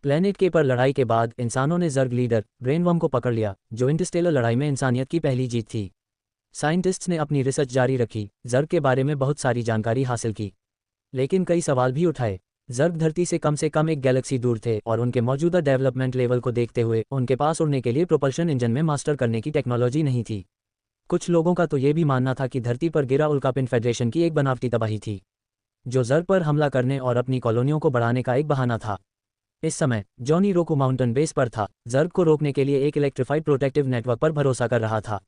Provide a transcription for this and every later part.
Planet के पर लड़ाई के बाद इंसानों ने जर्ग लीडर ब्रेनवर्म को पकड़ लिया, जो इंटरस्टेलर लड़ाई में इंसानियत की पहली जीत थी। साइंटिस्ट्स ने अपनी रिसर्च जारी रखी, जर्ग के बारे में बहुत सारी जानकारी हासिल की, लेकिन कई सवाल भी उठाए। जर्ग धरती से कम एक गैलेक्सी दूर थे और उनके मौजूदा डेवलपमेंट लेवल को देखते हुए उनके पास उड़ने के लिए प्रोपल्शन इंजन में मास्टर करने की टेक्नोलॉजी नहीं थी। कुछ लोगों का तो ये भी मानना था कि धरती पर गिरा उल्कापिंड फेडरेशन की एक बनावटी तबाही थी, जो जर्ग पर हमला करने और अपनी कॉलोनियों को बढ़ाने का एक बहाना था। इस समय जॉनी रोकू माउंटेन बेस पर था, जर्ग को रोकने के लिए एक इलेक्ट्रिफाइड प्रोटेक्टिव नेटवर्क पर भरोसा कर रहा था।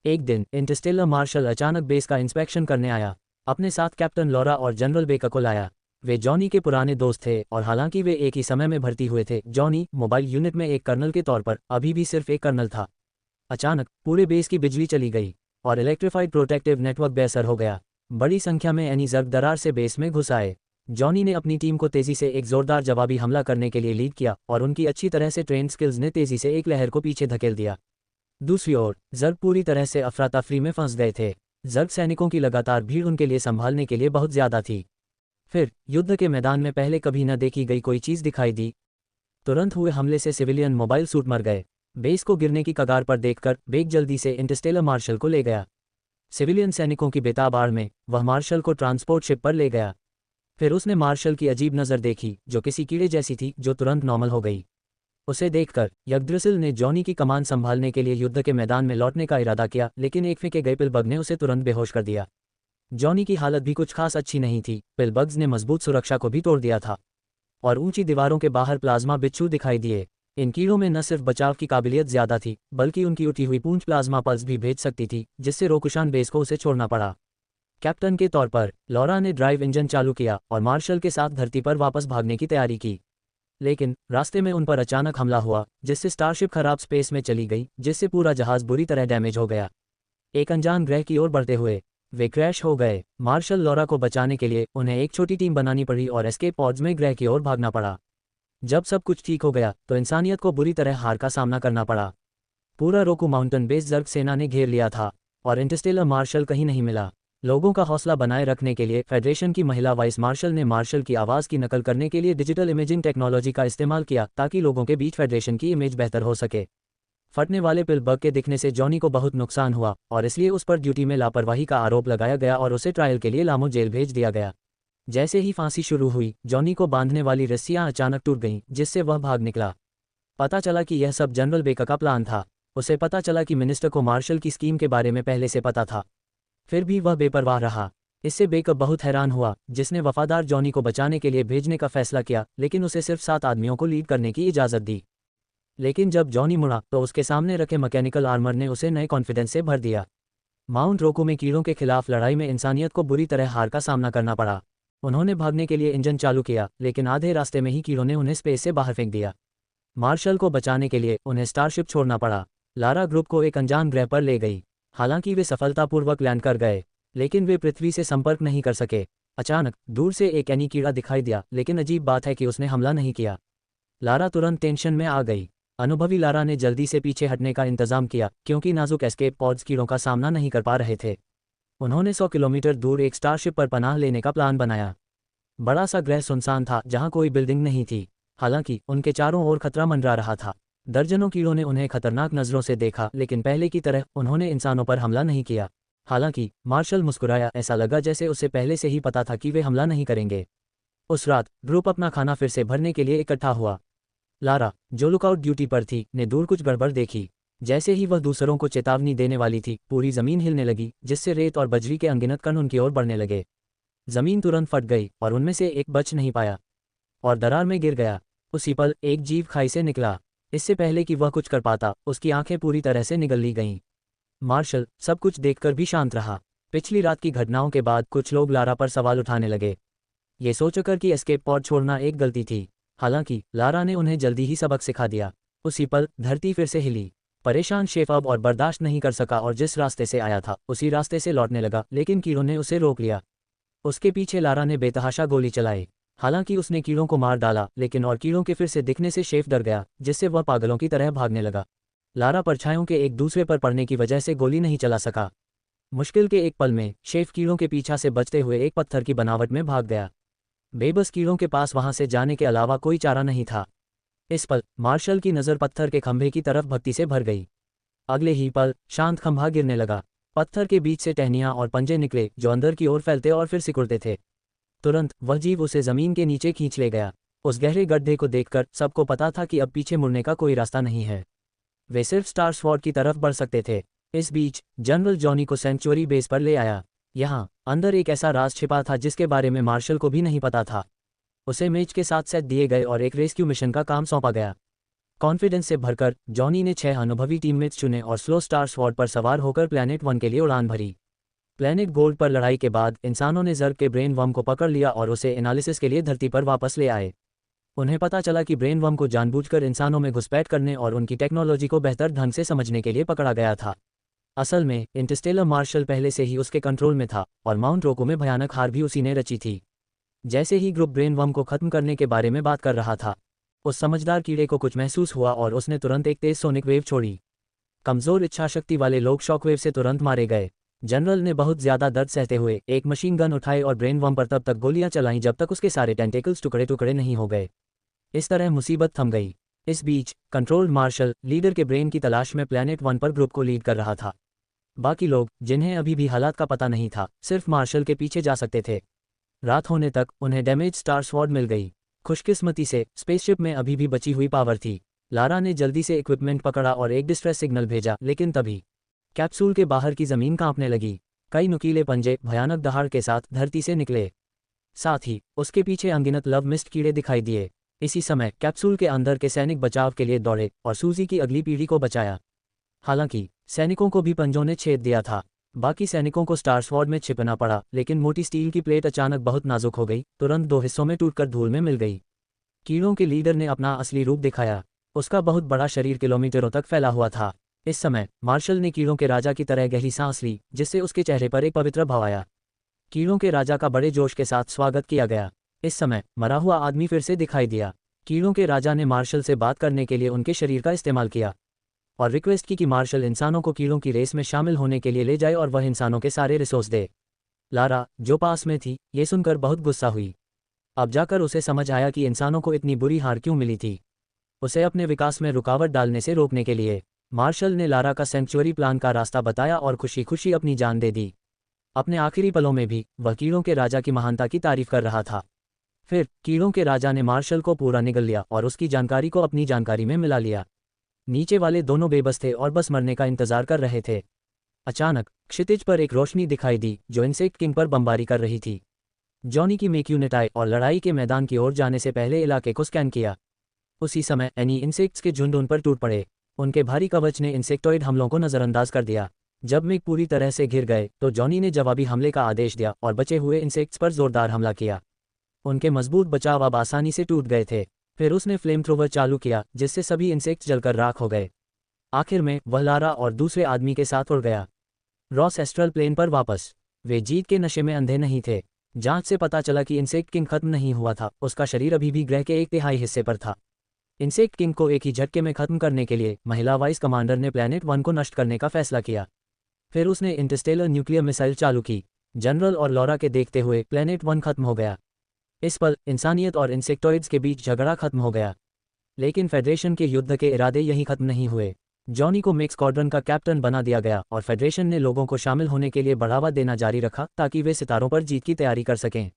एक दिन इंटरस्टेलर मार्शल अचानक बेस का इंस्पेक्शन करने आया। अपने साथ कैप्टन लॉरा और जनरल बेकर को लाया। वे जॉनी के पुराने दोस्त थे और हालांकि वे एक ही समय में भर्ती हुए थे, जॉनी मोबाइल यूनिट में एक कर्नल के तौर पर अभी भी सिर्फ एक कर्नल था। अचानक पूरे बेस की बिजली चली गई और इलेक्ट्रिफाइड प्रोटेक्टिव नेटवर्क बेअसर हो गया। बड़ी संख्या में एनी जर्ग दरार से बेस में घुस आए। जॉनी ने अपनी टीम को तेजी से एक जोरदार जवाबी हमला करने के लिए लीड किया और उनकी अच्छी तरह से ट्रेंड स्किल्स ने तेजी से एक लहर को पीछे धकेल दिया। दूसरी ओर जर्ग पूरी तरह से अफरा तफरी में फंस गए थे। जर्ग सैनिकों की लगातार भीड़ उनके लिए संभालने के लिए बहुत ज्यादा थी। फिर युद्ध के मैदान में पहले कभी न देखी गई कोई चीज दिखाई दी। तुरंत हुए हमले से सिविलियन मोबाइल सूट मर गए। बेस को गिरने की कगार पर देखकर बेक जल्दी से इंटरस्टेलर मार्शल को ले गया। सिविलियन सैनिकों की बेताब आड़ में वह मार्शल को ट्रांसपोर्ट शिप पर ले गया। फिर उसने मार्शल की अजीब नज़र देखी, जो किसी कीड़े जैसी थी, जो तुरंत नॉर्मल हो गई। उसे देखकर यग्द्रिसिल ने जॉनी की कमान संभालने के लिए युद्ध के मैदान में लौटने का इरादा किया, लेकिन एक फेंके गए पिलबग ने उसे तुरंत बेहोश कर दिया। जॉनी की हालत भी कुछ खास अच्छी नहीं थी। पिलबग्स ने मजबूत सुरक्षा को भी तोड़ दिया था और ऊंची दीवारों के बाहर प्लाज्मा बिच्छू दिखाई दिए। इन कीड़ों में न सिर्फ बचाव की काबिलियत ज्यादा थी, बल्कि उनकी उठी हुई पूंछ प्लाज्मा पल्स भी भेज सकती थी, जिससे रोकुशान बेस को उसे छोड़ना पड़ा। कैप्टन के तौर पर लॉरा ने ड्राइव इंजन चालू किया और मार्शल के साथ धरती पर वापस भागने की तैयारी की, लेकिन रास्ते में उन पर अचानक हमला हुआ, जिससे स्टारशिप खराब स्पेस में चली गई, जिससे पूरा जहाज बुरी तरह डैमेज हो गया। एक अनजान ग्रह की ओर बढ़ते हुए वे क्रैश हो गए। मार्शल लॉरा को बचाने के लिए उन्हें एक छोटी टीम बनानी पड़ी और एस्केप पॉड्स में ग्रह की ओर भागना पड़ा। जब सब कुछ ठीक हो गया तो इंसानियत को बुरी तरह हार का सामना करना पड़ा। पूरा रोकू माउंटेन बेस जर्ग सेना ने घेर लिया था और इंटरस्टेलर मार्शल कहीं नहीं मिला। लोगों का हौसला बनाए रखने के लिए फेडरेशन की महिला वाइस मार्शल ने मार्शल की आवाज़ की नकल करने के लिए डिजिटल इमेजिंग टेक्नोलॉजी का इस्तेमाल किया, ताकि लोगों के बीच फेडरेशन की इमेज बेहतर हो सके। फटने वाले पिलबग के दिखने से जॉनी को बहुत नुकसान हुआ और इसलिए उस पर ड्यूटी में लापरवाही का आरोप लगाया गया और उसे ट्रायल के लिए लामो जेल भेज दिया गया। जैसे ही फांसी शुरू हुई, जॉनी को बांधने वाली रस्सियां अचानक टूट गईं, जिससे वह भाग निकला। पता चला कि यह सब जनरल बेकर का प्लान था। उसे पता चला कि मिनिस्टर को मार्शल की स्कीम के बारे में पहले से पता था, फिर भी वह बेपरवाह रहा। इससे बेकर बहुत हैरान हुआ, जिसने वफादार जॉनी को बचाने के लिए भेजने का फैसला किया, लेकिन उसे सिर्फ 7 आदमियों को लीड करने की इजाज़त दी। लेकिन जब जॉनी मुड़ा तो उसके सामने रखे मैकेनिकल आर्मर ने उसे नए कॉन्फिडेंस से भर दिया। माउंट रोकू में कीड़ों के खिलाफ लड़ाई में इंसानियत को बुरी तरह हार का सामना करना पड़ा। उन्होंने भागने के लिए इंजन चालू किया, लेकिन आधे रास्ते में ही कीड़ों ने उन्हें स्पेस से बाहर फेंक दिया। मार्शल को बचाने के लिए उन्हें स्टारशिप छोड़ना पड़ा। लारा ग्रुप को एक अनजान ग्रह पर ले गई। हालांकि वे सफलतापूर्वक लैंड कर गए, लेकिन वे पृथ्वी से संपर्क नहीं कर सके। अचानक दूर से एक एनी कीड़ा दिखाई दिया, लेकिन अजीब बात है कि उसने हमला नहीं किया। लारा तुरंत टेंशन में आ गई। अनुभवी लारा ने जल्दी से पीछे हटने का इंतजाम किया, क्योंकि नाजुक एस्केप पॉड्स कीड़ों का सामना नहीं कर पा रहे थे। उन्होंने 100 किलोमीटर दूर एक स्टारशिप पर पनाह लेने का प्लान बनाया। बड़ा सा ग्रह सुनसान था, जहां कोई बिल्डिंग नहीं थी। हालांकि उनके चारों ओर खतरा मंडरा रहा था। दर्जनों कीड़ों ने उन्हें खतरनाक नजरों से देखा, लेकिन पहले की तरह उन्होंने इंसानों पर हमला नहीं किया। हालांकि मार्शल मुस्कुराया, ऐसा लगा जैसे उसे पहले से ही पता था कि वे हमला नहीं करेंगे। उस रात ग्रुप अपना खाना फिर से भरने के लिए इकट्ठा हुआ। लारा, जो लुकआउट ड्यूटी पर थी, ने दूर कुछ गड़बड़ देखी। जैसे ही वह दूसरों को चेतावनी देने वाली थी, पूरी जमीन हिलने लगी, जिससे रेत और बजरी के अनगिनत कण उनकी ओर बढ़ने लगे। जमीन तुरंत फट गई और उनमें से एक बच नहीं पाया और दरार में गिर गया। उसी पल एक जीव खाई से निकला। इससे पहले कि वह कुछ कर पाता, उसकी आंखें पूरी तरह से निगल ली गईं। मार्शल सब कुछ देखकर भी शांत रहा। पिछली रात की घटनाओं के बाद कुछ लोग लारा पर सवाल उठाने लगे, ये सोचकर कि एस्केप पॉड छोड़ना एक गलती थी। हालांकि लारा ने उन्हें जल्दी ही सबक सिखा दिया। उसी पल धरती फिर से हिली। परेशान शेफ अब और बर्दाश्त नहीं कर सका और जिस रास्ते से आया था उसी रास्ते से लौटने लगा, लेकिन कीड़ों ने उसे रोक लिया। उसके पीछे लारा ने बेतहाशा गोली चलाई। हालांकि उसने कीड़ों को मार डाला, लेकिन और कीड़ों के फिर से दिखने से शेफ डर गया, जिससे वह पागलों की तरह भागने लगा। लारा परछाइयों के एक दूसरे पर पड़ने की वजह से गोली नहीं चला सका। मुश्किल के एक पल में शेफ कीड़ों के पीछा से बचते हुए एक पत्थर की बनावट में भाग गया। बेबस कीड़ों के पास वहां से जाने के अलावा कोई चारा नहीं था। इस पल मार्शल की नज़र पत्थर के खंभे की तरफ भक्ति से भर गई। अगले ही पल शांत खंभा गिरने लगा। पत्थर के बीच से टहनियाँ और पंजे निकले जो अंदर की ओर फैलते और फिर सिकुड़ते थे। तुरंत वह जीव उसे जमीन के नीचे खींच ले गया। उस गहरे गड्ढे को देखकर सबको पता था कि अब पीछे मुड़ने का कोई रास्ता नहीं है। वे सिर्फ स्टार स्वॉर्ड की तरफ बढ़ सकते थे। इस बीच जनरल जॉनी को सेंचुरी बेस पर ले आया। यहाँ अंदर एक ऐसा राज छिपा था जिसके बारे में मार्शल को भी नहीं पता था। उसे मेज के साथ सेट दिए गए और एक रेस्क्यू मिशन का काम सौंपा गया। कॉन्फिडेंस से भरकर जॉनी ने 6 अनुभवी टीममेट्स चुने और स्लो स्टार स्वॉर्ड पर सवार होकर प्लैनेट 1 के लिए उड़ान भरी। प्लैनेट गोल्ड पर लड़ाई के बाद इंसानों ने जर्ग के ब्रेन वर्म को पकड़ लिया और उसे एनालिसिस के लिए धरती पर वापस ले आए। उन्हें पता चला कि ब्रेन वर्म को जानबूझकर इंसानों में घुसपैठ करने और उनकी टेक्नोलॉजी को बेहतर ढंग से समझने के लिए पकड़ा गया था। असल में इंटरस्टेलर मार्शल पहले से ही उसके कंट्रोल में था और माउंट रोको में भयानक हार भी उसी ने रची थी। जैसे ही ग्रुप ब्रेन वर्म को खत्म करने के बारे में बात कर रहा था, उस समझदार कीड़े को कुछ महसूस हुआ और उसने तुरंत एक तेज सोनिक वेव छोड़ी। कमजोर इच्छाशक्ति वाले लोग शॉकवेव से तुरंत मारे गए। जनरल ने बहुत ज्यादा दर्द सहते हुए एक मशीन गन उठाई और ब्रेन वर्म पर तब तक गोलियां चलाईं जब तक उसके सारे टेंटेकल्स टुकड़े टुकड़े नहीं हो गए। इस तरह मुसीबत थम गई। इस बीच कंट्रोल्ड मार्शल लीडर के ब्रेन की तलाश में प्लैनेट 1 पर ग्रुप को लीड कर रहा था। बाकी लोग, जिन्हें अभी भी हालात का पता नहीं था, सिर्फ मार्शल के पीछे जा सकते थे। रात होने तक उन्हें डैमेज स्टार स्वॉर्ड मिल गई। खुशकिस्मती से स्पेसशिप में अभी भी बची हुई पावर थी। लारा ने जल्दी से इक्विपमेंट पकड़ा और एक डिस्ट्रेस सिग्नल भेजा, लेकिन तभी कैप्सूल के बाहर की जमीन कांपने लगी। कई नुकीले पंजे भयानक दहाड़ के साथ धरती से निकले। साथ ही उसके पीछे अनगिनत लव मिस्ट कीड़े दिखाई दिए। इसी समय कैप्सूल के अंदर के सैनिक बचाव के लिए दौड़े और सूजी की अगली पीढ़ी को बचाया। हालांकि सैनिकों को भी पंजों ने छेद दिया था। बाकी सैनिकों को स्टार स्वॉर्ड में छिपना पड़ा, लेकिन मोटी स्टील की प्लेट अचानक बहुत नाजुक हो गई, तुरंत 2 हिस्सों में टूटकर धूल में मिल गई। कीड़ों के लीडर ने अपना असली रूप दिखाया। उसका बहुत बड़ा शरीर किलोमीटरों तक फैला हुआ था। इस समय मार्शल ने कीड़ों के राजा की तरह गहरी सांस ली, जिससे उसके चेहरे पर एक पवित्र भाव आया। कीड़ों के राजा का बड़े जोश के साथ स्वागत किया गया। इस समय मरा हुआ आदमी फिर से दिखाई दिया। कीड़ों के राजा ने मार्शल से बात करने के लिए उनके शरीर का इस्तेमाल किया और रिक्वेस्ट की कि मार्शल इंसानों को कीड़ों की रेस में शामिल होने के लिए ले जाए और वह इंसानों के सारे रिसोर्स दे। लारा, जो पास में थी, ये सुनकर बहुत गुस्सा हुई। अब जाकर उसे समझ आया कि इंसानों को इतनी बुरी हार क्यों मिली थी। उसे अपने विकास में रुकावट डालने से रोकने के लिए मार्शल ने लारा का सेंचुरी प्लान का रास्ता बताया और खुशी खुशी अपनी जान दे दी। अपने आखिरी पलों में भी वह कीड़ों के राजा की महानता की तारीफ कर रहा था। फिर कीड़ों के राजा ने मार्शल को पूरा निगल लिया और उसकी जानकारी को अपनी जानकारी में मिला लिया। नीचे वाले दोनों बेबस थे और बस मरने का इंतजार कर रहे थे। अचानक क्षितिज पर एक रोशनी दिखाई दी जो इंसेक्ट किंग पर बमबारी कर रही थी। जॉनी की मेक यूनिट आई और लड़ाई के मैदान की ओर जाने से पहले इलाके को स्कैन किया। उसी समय एनी इंसेक्ट्स के झुंड उन पर टूट पड़े। उनके भारी कवच ने इंसेक्टॉइड हमलों को नजरअंदाज कर दिया। जब मेक पूरी तरह से घिर गए तो जॉनी ने जवाबी हमले का आदेश दिया और बचे हुए इंसेक्ट्स पर जोरदार हमला किया। उनके मजबूत बचाव अब आसानी से टूट गए थे। फिर उसने फ्लेम थ्रोवर चालू किया, जिससे सभी इंसेक्ट्स जलकर राख हो गए। आखिर में वह लारा और दूसरे आदमी के साथ उड़ गया रॉस एस्ट्रल प्लेन पर वापस। वे जीत के नशे में अंधे नहीं थे। जांच से पता चला कि इंसेक्ट किंग खत्म नहीं हुआ था, उसका शरीर अभी भी ग्रह के 1/3 हिस्से पर था। इंसेक्ट किंग को एक ही झटके में खत्म करने के लिए महिला वाइस कमांडर ने प्लैनेट 1 को नष्ट करने का फैसला किया। फिर उसने इंटरस्टेलर न्यूक्लियर मिसाइल चालू की। जनरल और लॉरा के देखते हुए प्लैनेट 1 खत्म हो गया। इस पल इंसानियत और इंसेक्टॉइड्स के बीच झगड़ा खत्म हो गया। लेकिन फेडरेशन के युद्ध के इरादे यहीं खत्म नहीं हुए। जॉनी को मेक स्क्वाड्रन का कैप्टन बना दिया गया और फेडरेशन ने लोगों को शामिल होने के लिए बढ़ावा देना जारी रखा ताकि वे सितारों पर जीत की तैयारी कर सकें।